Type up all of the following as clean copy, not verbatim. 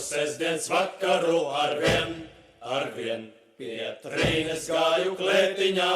sestdienas vakaru arvien, pie trīnes gāju klētiņā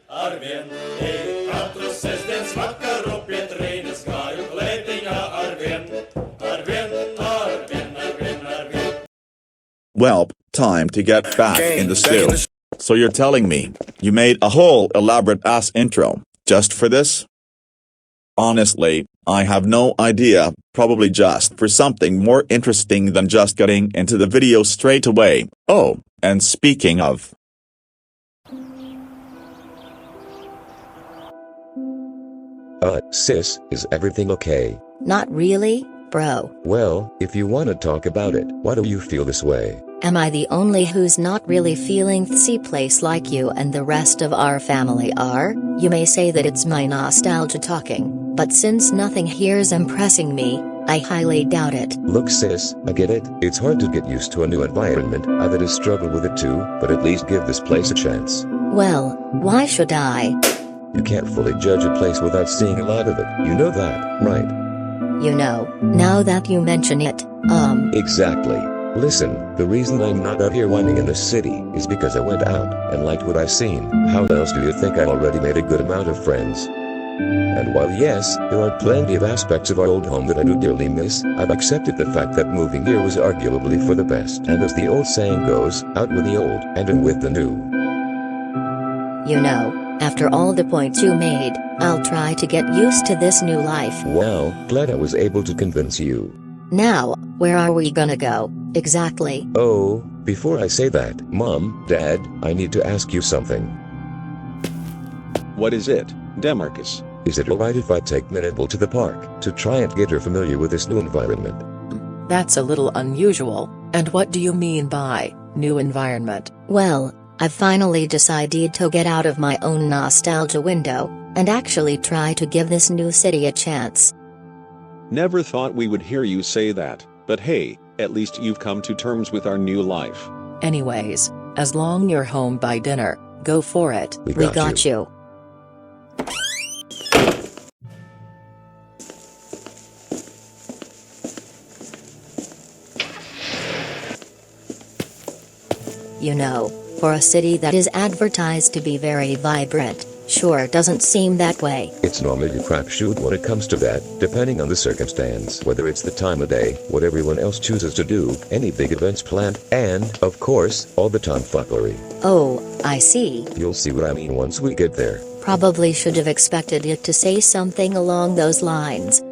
arvien, katru sestdienas vakaru pie trīnes gāju klētiņā arvien. Well, time to get back in the stew. So you're telling me, you made a whole elaborate-ass intro, just for this? Honestly, I have no idea, probably just for something more interesting than just getting into the video straight away. Oh, and speaking of... Sis, is everything okay? Not really, bro. Well, if you want to talk about it, why do you feel this way? Am I the only who's not really feeling the place like you and the rest of our family are? You may say that it's my nostalgia talking, but since nothing here's impressing me, I highly doubt it. Look sis, I get it. It's hard to get used to a new environment. I've had to struggle with it too, but at least give this place a chance. Well, why should I? You can't fully judge a place without seeing a lot of it. You know that, right? You know, now that you mention it, Exactly. Listen, the reason I'm not out here whining in the city is because I went out and liked what I've seen. How else do you think I already made a good amount of friends? And while yes, there are plenty of aspects of our old home that I do dearly miss, I've accepted the fact that moving here was arguably for the best. And as the old saying goes, out with the old and in with the new. You know, after all the points you made, I'll try to get used to this new life. Well, glad I was able to convince you. Now, where are we gonna go, exactly? Oh, before I say that, Mom, Dad, I need to ask you something. What is it, DeMarcus? Is it alright if I take MInabelle to the park, to try and get her familiar with this new environment? That's a little unusual, and what do you mean by new environment? Well, I've finally decided to get out of my own nostalgia window, and actually try to give this new city a chance. Never thought we would hear you say that, but hey, at least you've come to terms with our new life. Anyways, as long you're home by dinner, go for it. We got you. You know, for a city that is advertised to be very vibrant, sure doesn't seem that way. It's normally a crapshoot when it comes to that, depending on the circumstance, whether it's the time of day, what everyone else chooses to do, any big events planned, and, of course, all the tomfoolery. Oh, I see. You'll see what I mean once we get there. Probably should have expected it to say something along those lines.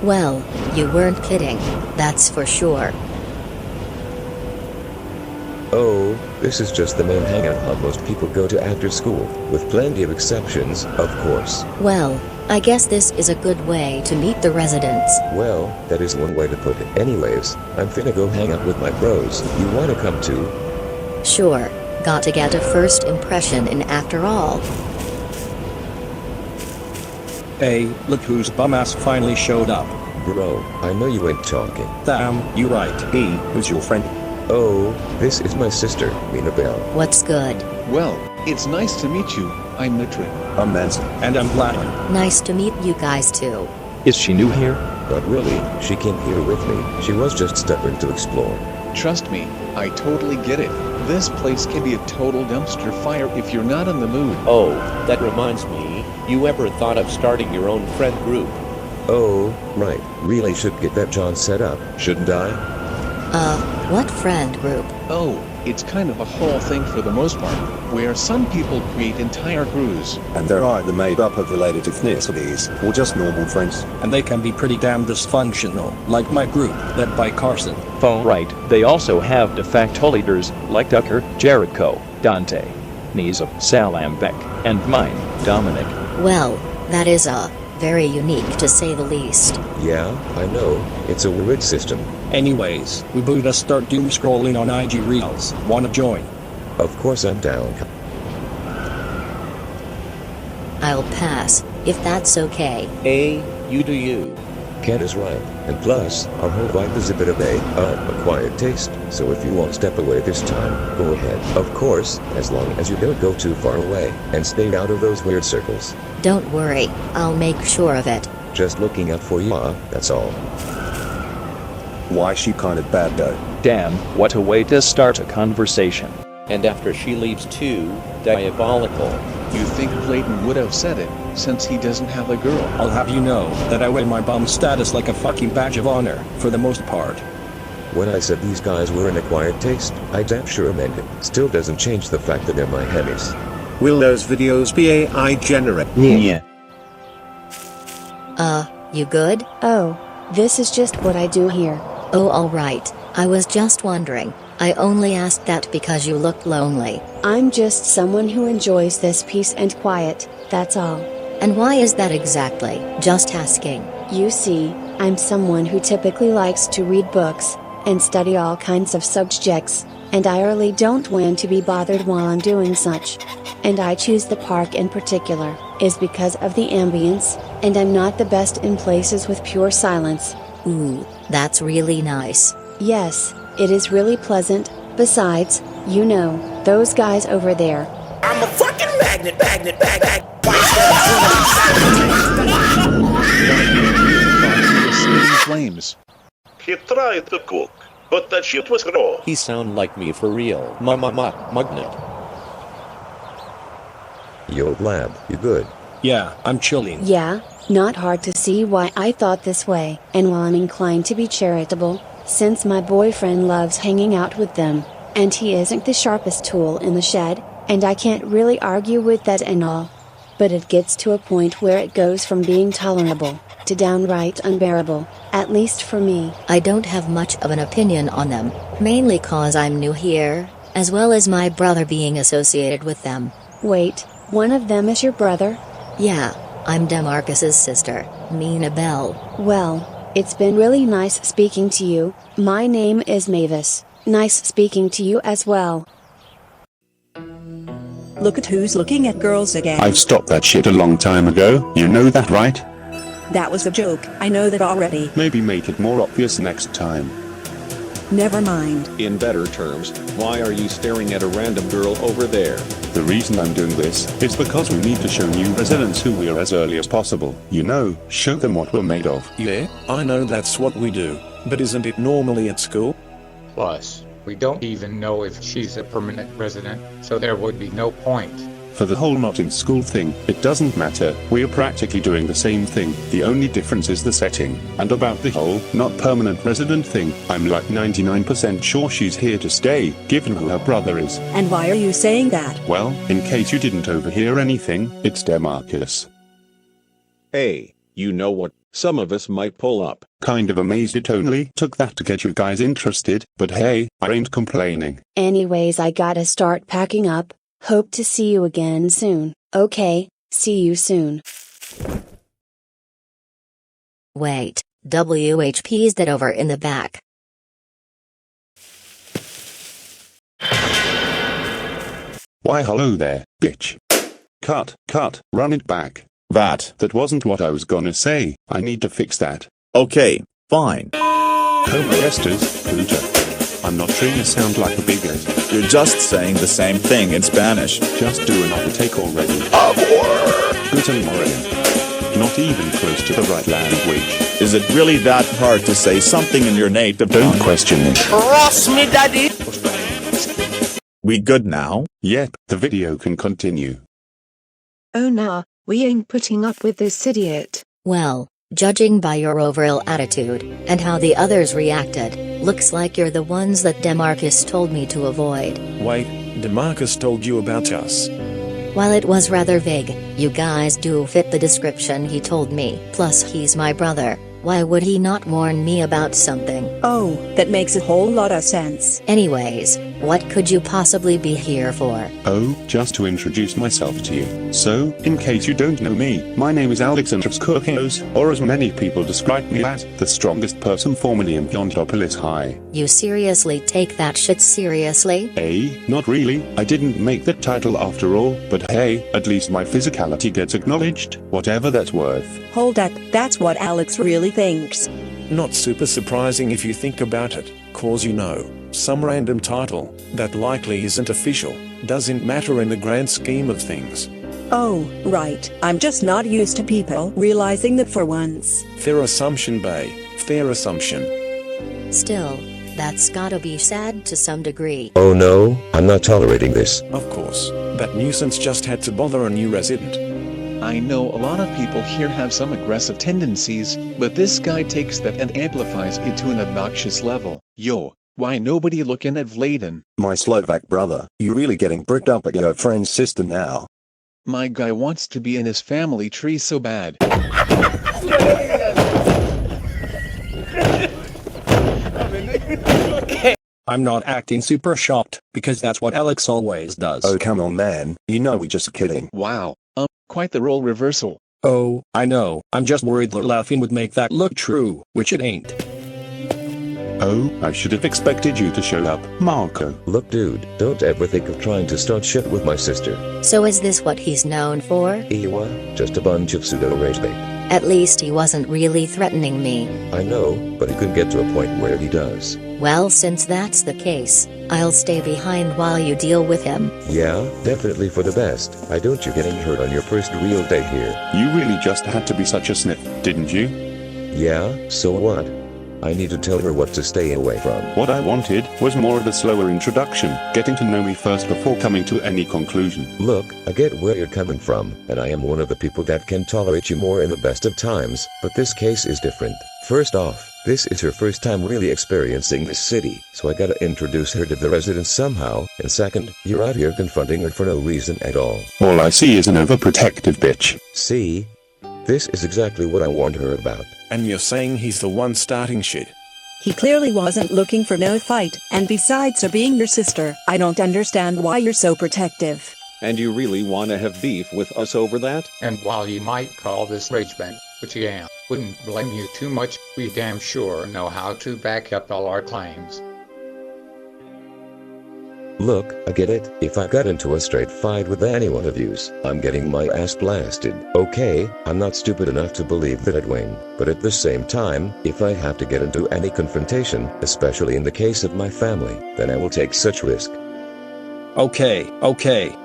Well, you weren't kidding, that's for sure. Oh, this is just the main hangout hub most people go to after school, with plenty of exceptions, of course. Well, I guess this is a good way to meet the residents. Well, that is one way to put it. Anyways, I'm finna go hang out with my bros. You wanna come too? Sure, got to get a first impression in after all. Hey, look whose bum-ass finally showed up. Bro, I know you ain't talking. Damn, you right. Hey, who's your friend? Oh, this is my sister, MInabelle. What's good? Well, it's nice to meet you. I'm Nitrin. I'm Benson. And I'm Blatter. Nice to meet you guys too. Is she new here? Not really, she came here with me. She was just stubborn to explore. Trust me, I totally get it. This place can be a total dumpster fire if you're not in the mood. Oh, that reminds me, you ever thought of starting your own friend group? Oh, right, really should get that John set up, shouldn't I? What friend group? Oh, it's kind of a whole thing for the most part, where some people create entire crews. And they're either made up of related ethnicities, or just normal friends. And they can be pretty damn dysfunctional, like my group, led by Carson. Oh right, they also have de facto leaders, like Tucker, Jericho, Dante, Niza, Salambeck, and mine, Dominic. Well, that is very unique to say the least. Yeah, I know, it's a weird system. Anyways, we better start doom scrolling on IG Reels. Wanna join? Of course I'm down. I'll pass, if that's okay. Hey, you do you. Ken is right, and plus, our whole vibe is a bit of a quiet taste, so if you want to step away this time, go ahead. Of course, as long as you don't go too far away, and stay out of those weird circles. Don't worry, I'll make sure of it. Just looking out for you, that's all. Why she kind of bad though? Damn, what a way to start a conversation. And after she leaves too, diabolical. You think Clayton would have said it, since he doesn't have a girl. I'll have you know that I wear my bum status like a fucking badge of honor, for the most part. When I said these guys were an acquired taste, I damn sure meant it. Still doesn't change the fact that they're my hemis. Will those videos be AI generated? Yeah. You good? Oh, this is just what I do here. Oh, alright. I was just wondering. I only asked that because you looked lonely. I'm just someone who enjoys this peace and quiet, that's all. And why is that exactly? Just asking. You see, I'm someone who typically likes to read books, and study all kinds of subjects, and I really don't want to be bothered while I'm doing such. And I choose the park in particular, is because of the ambience, and I'm not the best in places with pure silence. Ooh, that's really nice. Yes, it is really pleasant. Besides, you know, those guys over there. I'm a fucking magnet. Flames. He tried to cook, but that shit was raw. He sound like me for real. Magnet. Yo, Blab, you good? Yeah, I'm chilling. Yeah, not hard to see why I thought this way. And while I'm inclined to be charitable, since my boyfriend loves hanging out with them, and he isn't the sharpest tool in the shed, and I can't really argue with that and all. But it gets to a point where it goes from being tolerable to downright unbearable, at least for me. I don't have much of an opinion on them, mainly cause I'm new here, as well as my brother being associated with them. Wait, one of them is your brother? Yeah, I'm DeMarcus's sister, MInabelle. Well, it's been really nice speaking to you. My name is Mavis. Nice speaking to you as well. Look at who's looking at girls again. I've stopped that shit a long time ago, you know that, right? That was a joke, I know that already. Maybe make it more obvious next time. Never mind. In better terms, why are you staring at a random girl over there? The reason I'm doing this is because we need to show new residents who we are as early as possible. You know, show them what we're made of. Yeah, I know that's what we do. But isn't it normally at school? Plus, we don't even know if she's a permanent resident, so there would be no point. For the whole not in school thing, it doesn't matter, we are practically doing the same thing, the only difference is the setting. And about the whole not permanent resident thing, I'm like 99% sure she's here to stay, given who her brother is. And why are you saying that? Well, in case you didn't overhear anything, it's DeMarcus. Hey, you know what? Some of us might pull up. Kind of amazed it only took that to get you guys interested, but hey, I ain't complaining. Anyways, I gotta start packing up. Hope to see you again soon. Okay, see you soon. Wait, WHP's that over in the back. Why hello there, bitch. Cut, run it back. That wasn't what I was gonna say, I need to fix that. Okay, fine. Home arresters, puta. I'm not trying to sound like a bigot. You're just saying the same thing in Spanish. Just do another take already. Guten Morgen. Not even close to the right language. Is it really that hard to say something in your native tongue? Don't question it. Cross me, daddy. We good now? Yep, the video can continue. Oh nah, we ain't putting up with this idiot. Well, judging by your overall attitude, and how the others reacted, looks like you're the ones that DeMarcus told me to avoid. Wait, DeMarcus told you about us? While it was rather vague, you guys do fit the description he told me. Plus he's my brother, why would he not warn me about something? Oh, that makes a whole lot of sense. Anyways, what could you possibly be here for? Oh, just to introduce myself to you. So, in case you don't know me, my name is Alexander Skirkos, or as many people describe me as, the strongest person formerly in Vyondopolis High. You seriously take that shit seriously? Not really, I didn't make that title after all, but hey, at least my physicality gets acknowledged, whatever that's worth. Hold that, that's what Alex really family thinks. Not super surprising if you think about it, cause you know, some random title, that likely isn't official, doesn't matter in the grand scheme of things. Oh, right, I'm just not used to people realizing that for once. Fair assumption, bae, fair assumption. Still, that's gotta be sad to some degree. Oh no, I'm not tolerating this. Of course, that nuisance just had to bother a new resident. I know a lot of people here have some aggressive tendencies, but this guy takes that and amplifies it to an obnoxious level. Yo, why nobody looking at Vladen? My Slovak brother, you really getting bricked up at your friend's sister now. My guy wants to be in his family tree so bad. I'm not acting super shocked, because that's what Alex always does. Oh come on man, you know we're just kidding. Wow, quite the role reversal. Oh, I know, I'm just worried that laughing would make that look true, which it ain't. Oh, I should have expected you to show up, Marco. Look dude, don't ever think of trying to start shit with my sister. So is this what he's known for? Ewa, just a bunch of pseudo-rage bait. At least he wasn't really threatening me. I know, but he could get to a point where he does. Well, since that's the case, I'll stay behind while you deal with him. Yeah, definitely for the best. I don't you getting hurt on your first real day here. You really just had to be such a sniff, didn't you? Yeah, so what? I need to tell her what to stay away from. What I wanted was more of a slower introduction, getting to know me first before coming to any conclusion. Look, I get where you're coming from, and I am one of the people that can tolerate you more in the best of times, but this case is different. First off, this is her first time really experiencing this city, so I gotta introduce her to the residents somehow, and second, you're out here confronting her for no reason at all. All I see is an overprotective bitch. See? This is exactly what I warned her about. And you're saying he's the one starting shit? He clearly wasn't looking for no fight, and besides her being your sister, I don't understand why you're so protective. And you really wanna have beef with us over that? And while you might call this rage bait, which yeah, wouldn't blame you too much, we damn sure know how to back up all our claims. Look, I get it. If I got into a straight fight with any one of yous, I'm getting my ass blasted. Okay, I'm not stupid enough to believe that I'd win, but at the same time, if I have to get into any confrontation, especially in the case of my family, then I will take such risk. Okay,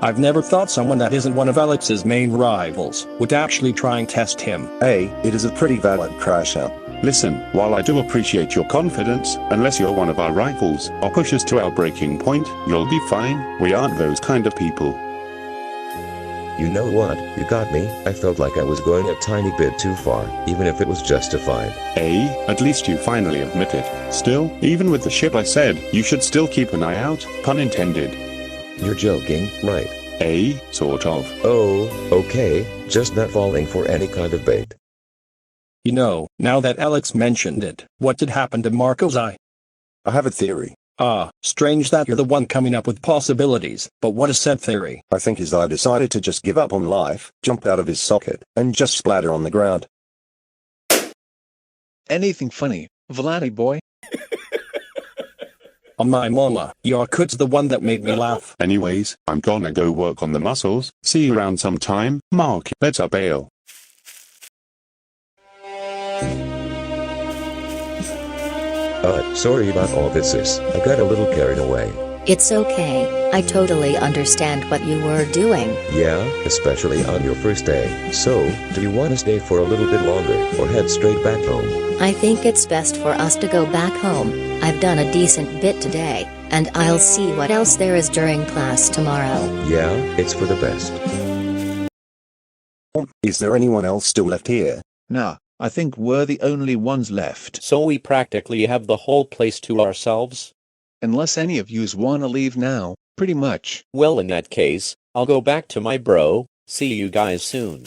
I've never thought someone that isn't one of Alex's main rivals would actually try and test him. Hey, it is a pretty valid crash out. Listen, while I do appreciate your confidence, unless you're one of our rivals, or push us to our breaking point, you'll be fine. We aren't those kind of people. You know what, you got me. I felt like I was going a tiny bit too far, even if it was justified. Hey, at least you finally admit it. Still, even with the shit I said, you should still keep an eye out, pun intended. You're joking, right? Sort of. Oh, okay, just not falling for any kind of bait. You know, now that Alex mentioned it, what did happen to Marco's eye? I have a theory. Strange that you're the one coming up with possibilities, but what is said theory? I think his eye decided to just give up on life, jump out of his socket, and just splatter on the ground. Anything funny, Vladdy boy? On my mama, your kid's the one that made me laugh. Anyways, I'm gonna go work on the muscles. See you around sometime, Mark. Let's bail. Sorry about all this, sis. I got a little carried away. It's okay, I totally understand what you were doing. Yeah, especially on your first day. So, do you want to stay for a little bit longer, or head straight back home? I think it's best for us to go back home. I've done a decent bit today, and I'll see what else there is during class tomorrow. Yeah, it's for the best. Is there anyone else still left here? Nah, I think we're the only ones left. So we practically have the whole place to ourselves? Unless any of yous wanna leave now, pretty much. Well, in that case, I'll go back to my bro. See you guys soon.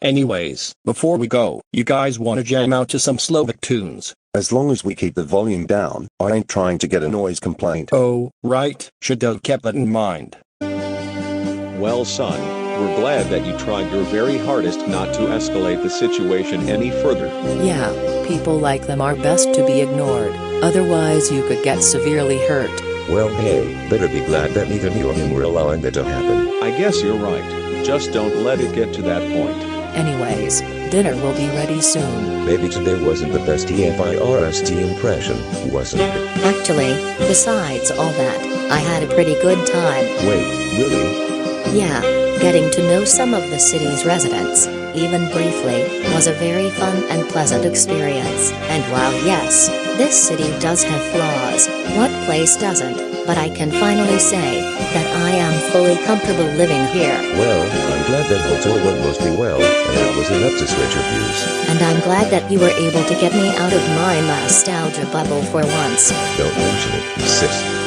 Anyways, before we go, you guys wanna jam out to some Slovak tunes? As long as we keep the volume down, I ain't trying to get a noise complaint. Oh, right, should have kept that in mind. Well, son, we're glad that you tried your very hardest not to escalate the situation any further. Yeah, people like them are best to be ignored, otherwise you could get severely hurt. Well, hey, better be glad that neither me or him were allowing that to happen. I guess you're right. Just don't let it get to that point. Anyways, dinner will be ready soon. Maybe today wasn't the best TFIRST impression, wasn't it? Actually, besides all that, I had a pretty good time. Wait, really? Yeah, getting to know some of the city's residents, even briefly, was a very fun and pleasant experience. And while yes, this city does have flaws, what place doesn't? But I can finally say that I am fully comfortable living here. Well, I'm glad that hotel went mostly well, and it was enough to switch your views. And I'm glad that you were able to get me out of my nostalgia bubble for once. Don't mention it, sis.